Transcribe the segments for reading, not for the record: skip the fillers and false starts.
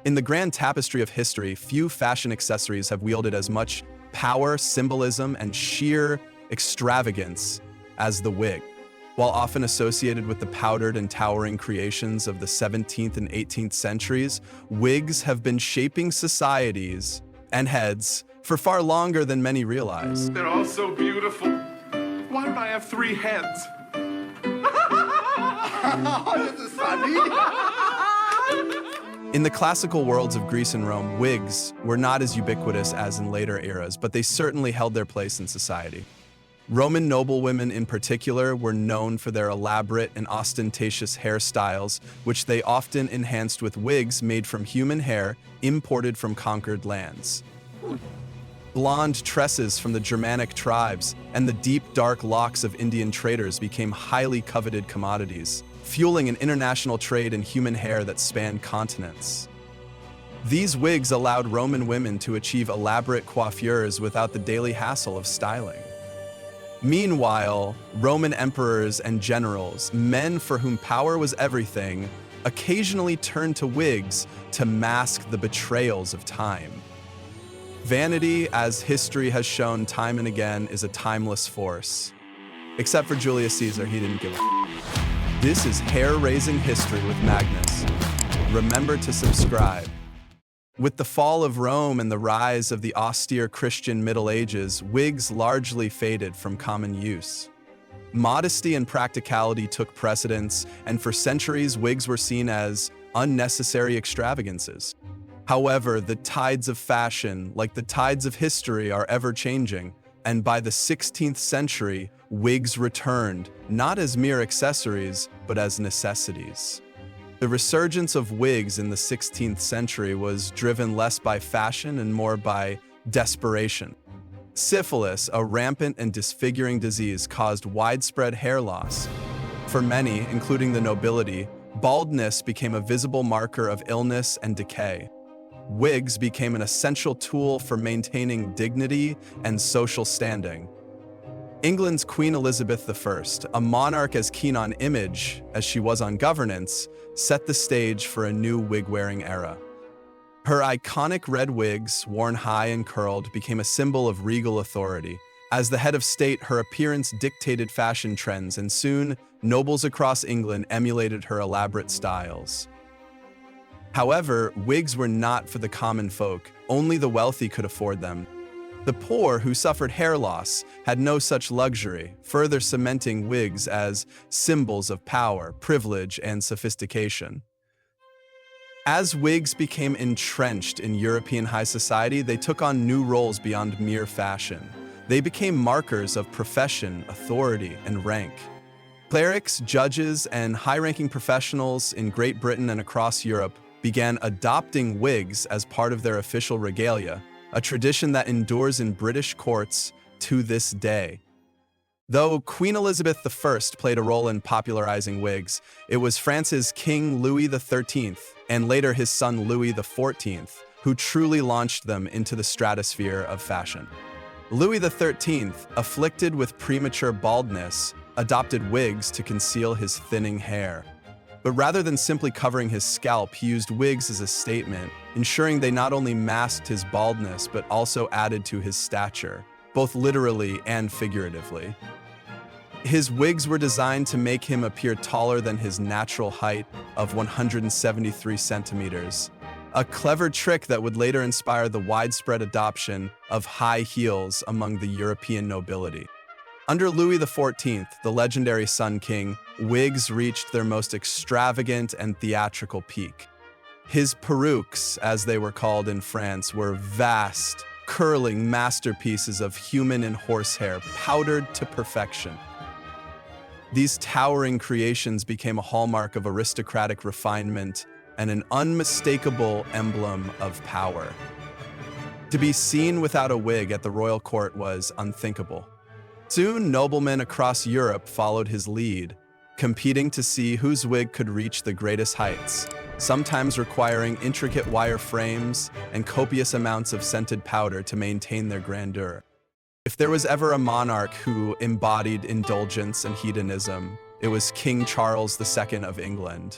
In the grand tapestry of history, few fashion accessories have wielded as much power, symbolism, and sheer extravagance as the wig. While often associated with the powdered and towering creations of the 17th and 18th centuries, wigs have been shaping societies and heads for far longer than many realize. They're all so beautiful. Why don't I have 3 heads? This is funny. In the classical worlds of Greece and Rome, wigs were not as ubiquitous as in later eras, but they certainly held their place in society. Roman noblewomen in particular were known for their elaborate and ostentatious hairstyles, which they often enhanced with wigs made from human hair imported from conquered lands. Blonde tresses from the Germanic tribes and the deep, dark locks of Indian traders became highly coveted commodities, fueling an international trade in human hair that spanned continents. These wigs allowed Roman women to achieve elaborate coiffures without the daily hassle of styling. Meanwhile, Roman emperors and generals, men for whom power was everything, occasionally turned to wigs to mask the betrayals of time. Vanity, as history has shown time and again, is a timeless force. Except for Julius Caesar, he didn't give a This is Hair-Raising History with Magnus. Remember to subscribe. With the fall of Rome and the rise of the austere Christian Middle Ages, wigs largely faded from common use. Modesty and practicality took precedence, and for centuries wigs were seen as unnecessary extravagances. However, the tides of fashion, like the tides of history, are ever-changing, and by the 16th century, wigs returned, not as mere accessories, but as necessities. The resurgence of wigs in the 16th century was driven less by fashion and more by desperation. Syphilis, a rampant and disfiguring disease, caused widespread hair loss. For many, including the nobility, baldness became a visible marker of illness and decay. Wigs became an essential tool for maintaining dignity and social standing. England's Queen Elizabeth I, a monarch as keen on image as she was on governance, set the stage for a new wig-wearing era. Her iconic red wigs, worn high and curled, became a symbol of regal authority. As the head of state, her appearance dictated fashion trends, and soon, nobles across England emulated her elaborate styles. However, wigs were not for the common folk. Only the wealthy could afford them. The poor, who suffered hair loss, had no such luxury, further cementing wigs as symbols of power, privilege, and sophistication. As wigs became entrenched in European high society, they took on new roles beyond mere fashion. They became markers of profession, authority, and rank. Clerics, judges, and high-ranking professionals in Great Britain and across Europe began adopting wigs as part of their official regalia, a tradition that endures in British courts to this day. Though Queen Elizabeth I played a role in popularizing wigs, it was France's King Louis XIII and later his son Louis XIV who truly launched them into the stratosphere of fashion. Louis XIII, afflicted with premature baldness, adopted wigs to conceal his thinning hair. But rather than simply covering his scalp, he used wigs as a statement, ensuring they not only masked his baldness but also added to his stature, both literally and figuratively. His wigs were designed to make him appear taller than his natural height of 173 centimeters, a clever trick that would later inspire the widespread adoption of high heels among the European nobility. Under Louis XIV, the legendary Sun King, wigs reached their most extravagant and theatrical peak. His perruques, as they were called in France, were vast, curling masterpieces of human and horsehair, powdered to perfection. These towering creations became a hallmark of aristocratic refinement and an unmistakable emblem of power. To be seen without a wig at the royal court was unthinkable. Soon, noblemen across Europe followed his lead, competing to see whose wig could reach the greatest heights, sometimes requiring intricate wire frames and copious amounts of scented powder to maintain their grandeur. If there was ever a monarch who embodied indulgence and hedonism, it was King Charles II of England.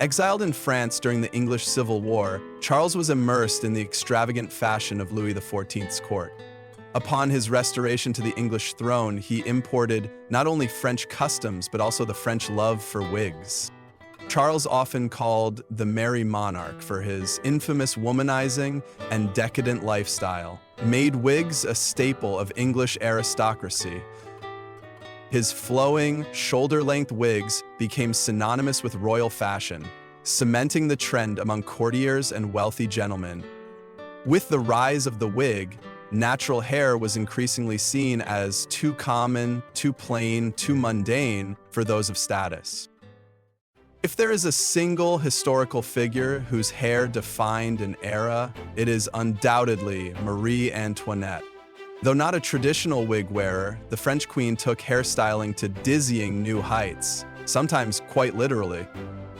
Exiled in France during the English Civil War, Charles was immersed in the extravagant fashion of Louis XIV's court. Upon his restoration to the English throne, he imported not only French customs, but also the French love for wigs. Charles, often called the Merry Monarch for his infamous womanizing and decadent lifestyle, made wigs a staple of English aristocracy. His flowing, shoulder-length wigs became synonymous with royal fashion, cementing the trend among courtiers and wealthy gentlemen. With the rise of the wig, natural hair was increasingly seen as too common, too plain, too mundane for those of status. If there is a single historical figure whose hair defined an era, it is undoubtedly Marie Antoinette. Though not a traditional wig wearer, the French queen took hairstyling to dizzying new heights, sometimes quite literally.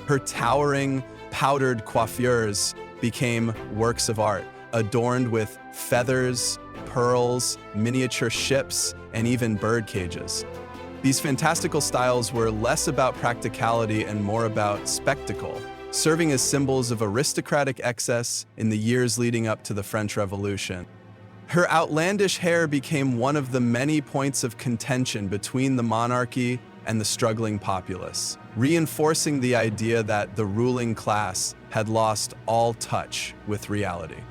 Her towering, powdered coiffures became works of art, adorned with feathers, pearls, miniature ships, and even bird cages. These fantastical styles were less about practicality and more about spectacle, serving as symbols of aristocratic excess in the years leading up to the French Revolution. Her outlandish hair became one of the many points of contention between the monarchy and the struggling populace, reinforcing the idea that the ruling class had lost all touch with reality.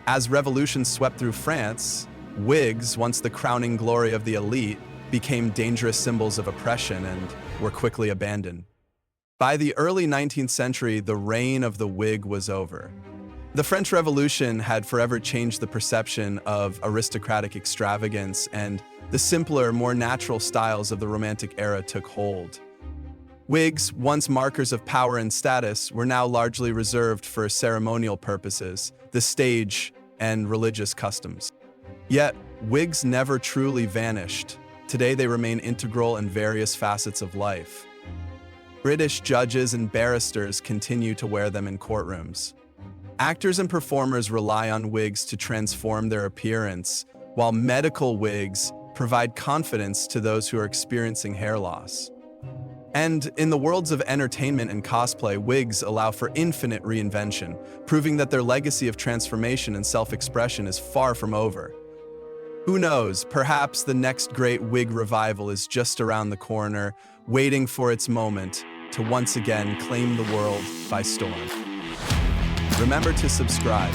As revolutions swept through France, wigs, once the crowning glory of the elite, became dangerous symbols of oppression and were quickly abandoned. By the early 19th century, the reign of the wig was over. The French Revolution had forever changed the perception of aristocratic extravagance, and the simpler, more natural styles of the Romantic era took hold. Wigs, once markers of power and status, were now largely reserved for ceremonial purposes, the stage, and religious customs. Yet, wigs never truly vanished. Today they remain integral in various facets of life. British judges and barristers continue to wear them in courtrooms. Actors and performers rely on wigs to transform their appearance, while medical wigs provide confidence to those who are experiencing hair loss. And in the worlds of entertainment and cosplay, wigs allow for infinite reinvention, proving that their legacy of transformation and self-expression is far from over. Who knows, perhaps the next great wig revival is just around the corner, waiting for its moment to once again claim the world by storm. Remember to subscribe.